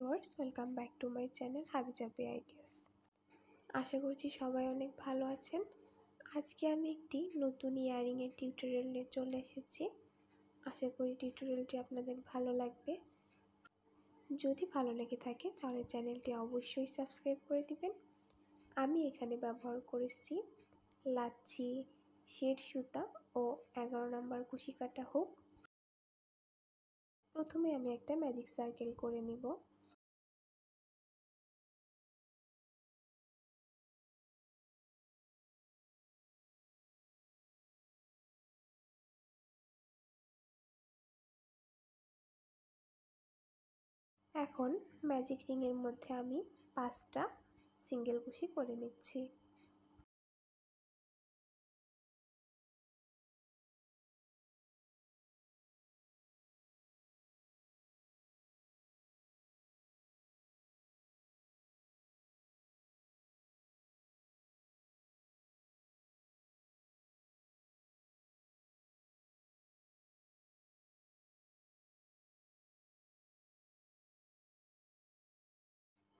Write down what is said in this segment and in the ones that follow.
Viewers, welcome back to my channel Habijabi ideas. আশা করছি সবাই অনেক ভালো আছেন। আজকে আমি একটি নতুন ইয়ারিংয়ের টিউটোরিয়াল নিয়ে চলে এসেছি। আশা করি টিউটোরিয়ালটি আপনাদের ভালো লাগবে। যদি ভালো লেগে থাকে তাহলে চ্যানেলটি অবশ্যই সাবস্ক্রাইব করে দিবেন। আমি এখানে ব্যবহার করেছি লাচ্ছি, শেড সুতা ও 11 নাম্বার কুশি কাটা হুক। প্রথমে আমি একটা ম্যাজিক সার্কেল করে নিব। এখন ম্যাজিক রিংয়ের মধ্যে আমি 5টা সিঙ্গেল কুশি করে নিচ্ছি।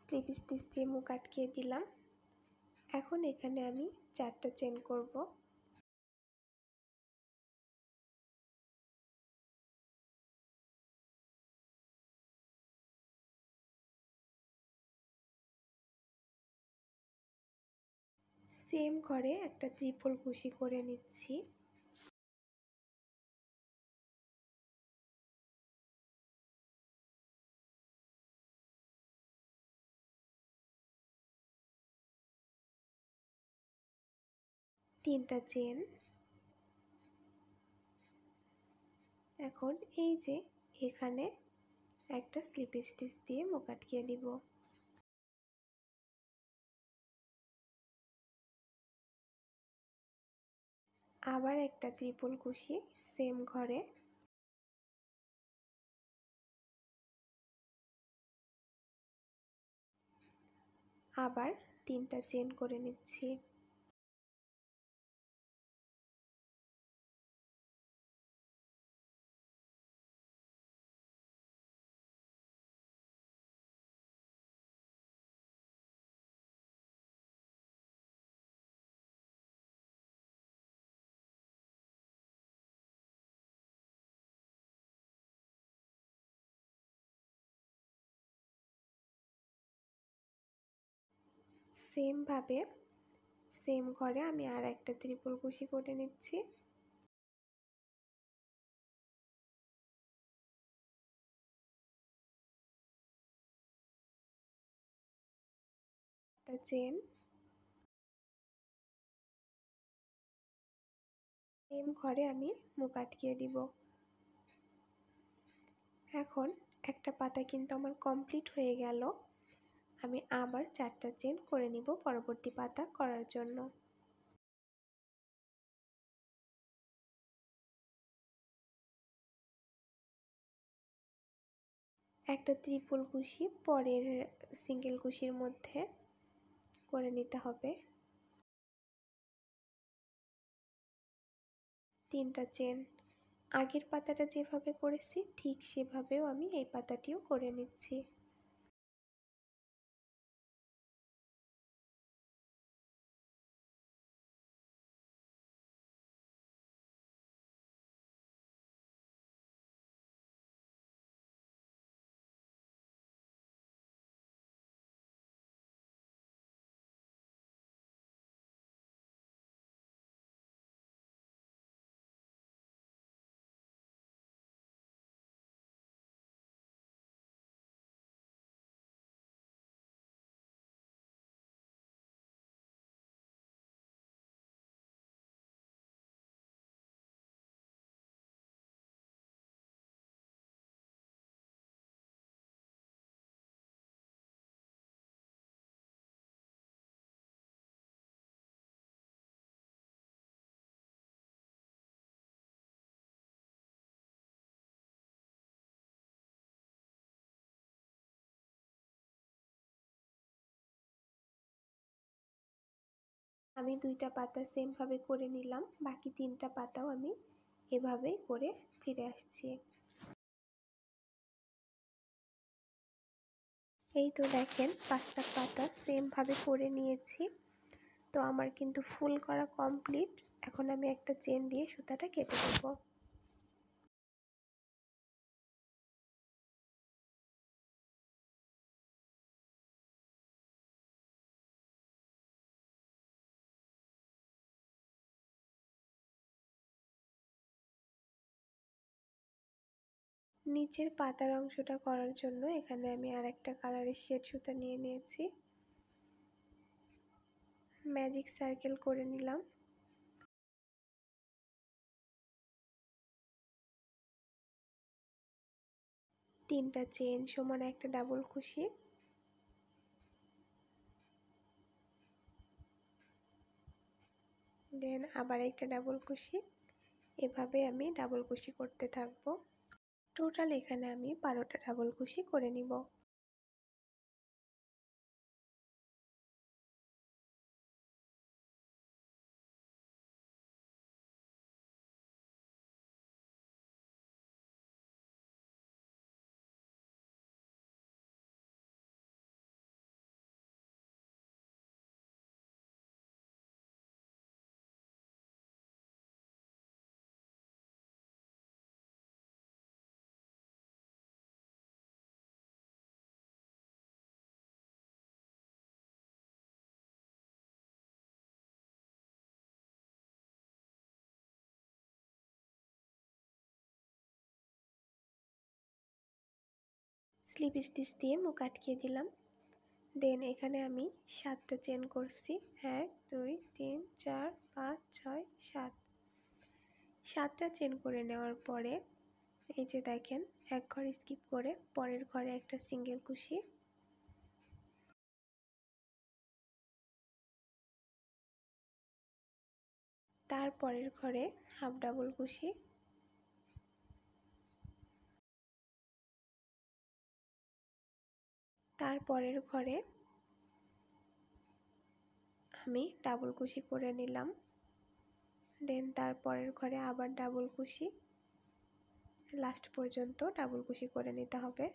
স্লিপ স্টিচ দিয়ে মুখ আটকিয়ে দিলাম। এখন এখানে আমি 4টা চেন করব। সেম ঘরে একটা ত্রিপল কুশি করে নিচ্ছি। তিনটা চেন। এখন এই যে এখানে একটা স্লিপ স্টিচ দিয়ে মুখ আটকিয়ে দিব। আবার একটা ত্রিপল কুশি সেম ঘরে। আবার 3টা চেন করে নিচ্ছি। সেম ভাবে সেম ঘরে আমি আর একটা ত্রিপল কুশি করে নিচ্ছি। একটা চেন। সেম ঘরে আমি মুখ আটকিয়ে দিব। এখন একটা পাতা কিন্তু আমার কমপ্লিট হয়ে গেল। আমি আবার 4টা চেন করে নিব পরবর্তী পাতা করার জন্য। একটা ত্রিপল কুশি পরের সিঙ্গেল কুশির মধ্যে করে নিতে হবে। 3টা চেন। আগের পাতাটা যেভাবে করেছি ঠিক সেভাবেও আমি এই পাতাটিও করে নিচ্ছি। আমি 2টা পাতা সেম ভাবে করে নিলাম, বাকি 3টা পাতাও আমি এভাবেই করে ফিরে আসছি। এই তো দেখেন 5টা পাতা সেমভাবে করে নিয়েছি। তো আমার কিন্তু ফুল করা কমপ্লিট। এখন আমি একটা চেন দিয়ে সুতাটা কেটে দেব। নিচের পাতার অংশটা করার জন্য এখানে আমি আরেকটা কালারের শেড সুতা নিয়ে নিয়েছি। ম্যাজিক সার্কেল করে নিলাম। তিনটা চেন সমান একটা ডাবল কুশি, দেন আবার একটা ডাবল কুশি। এভাবে আমি ডাবল কুশি করতে থাকবো। টোটাল এখানে আমি 12টা ডাবল কুশি করে নিব। স্লিপ স্টিচ দিয়ে মুখ আটকিয়ে দিলাম। দেন এখানে আমি 7টা চেন করছি। 1 2 3 4 5 6 7। 7টা চেন করে নেওয়ার পরে এই যে দেখেন এক ঘর স্কিপ করে পরের ঘরে একটা সিঙ্গেল কুশি, তারপরের ঘরে হাফ ডাবল কুশি, তারপরের ঘরে আমি ডাবল কুশি করে নিলাম। দেন তারপরের ঘরে আবার ডাবল কুশি, লাস্ট পর্যন্ত ডাবল কুশি করে নিতে হবে।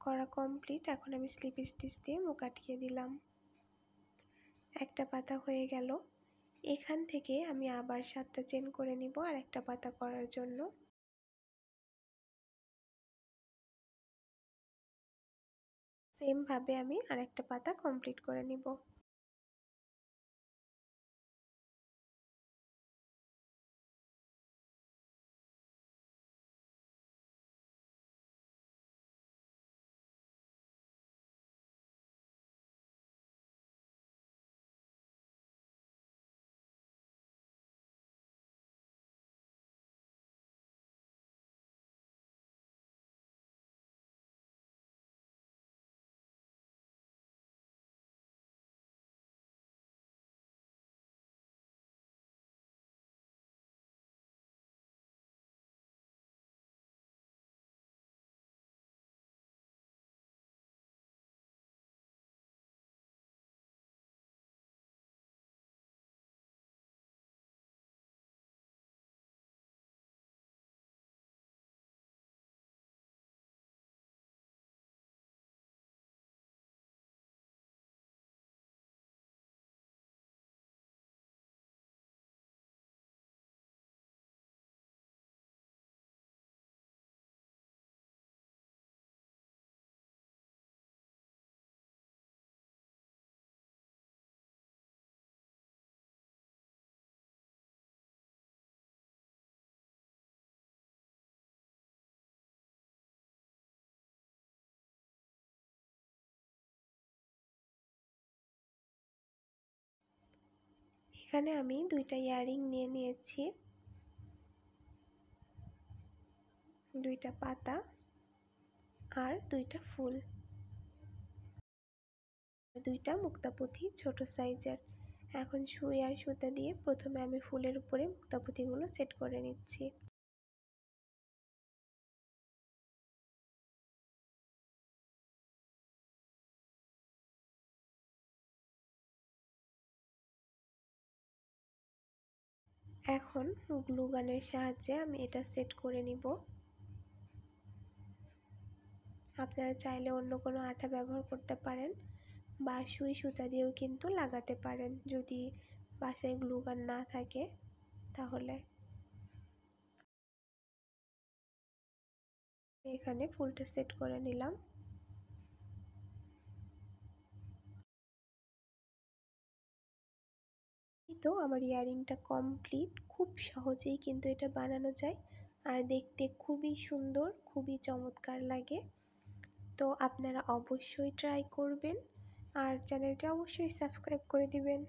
করা কমপ্লিট। এখন আমি স্লিপ স্টিচ দিয়ে মুখ আটকিয়ে দিলাম। একটা পাতা হয়ে গেল। এখান থেকে আমি আবার 7টা চেন করে নিব আর একটা পাতা করার জন্য। সেম ভাবে আমি আরেকটা পাতা কমপ্লিট করে নিব। এখানে আমি 2টা ইয়াররিং নিয়ে নিয়েছি, 2টা পাতা আর 2টা ফুল, 2টা মুক্তাপুঁথি ছোট সাইজের। এখন সুই আর সুতা দিয়ে প্রথমে আমি ফুলের উপরে মুক্তাপুঁথিগুলো সেট করে নিচ্ছি। এখন গ্লু গানের সাহায্যে আমি এটা সেট করে নিব। আপনারা চাইলে অন্য কোনো আঠা ব্যবহার করতে পারেন বা সুই সুতা দিয়েও কিন্তু লাগাতে পারেন যদি বাসায় গ্লু গান না থাকে তাহলে। এখানে ফুলটা সেট করে নিলাম। তো আমার ইয়ারিংটা কমপ্লিট। খুব সহজেই কিন্তু এটা বানানো যায় আর দেখতে খুবই সুন্দর, খুবই চমৎকার লাগে। তো আপনারা অবশ্যই ট্রাই করবেন আর চ্যানেলটা অবশ্যই সাবস্ক্রাইব করে দিবেন।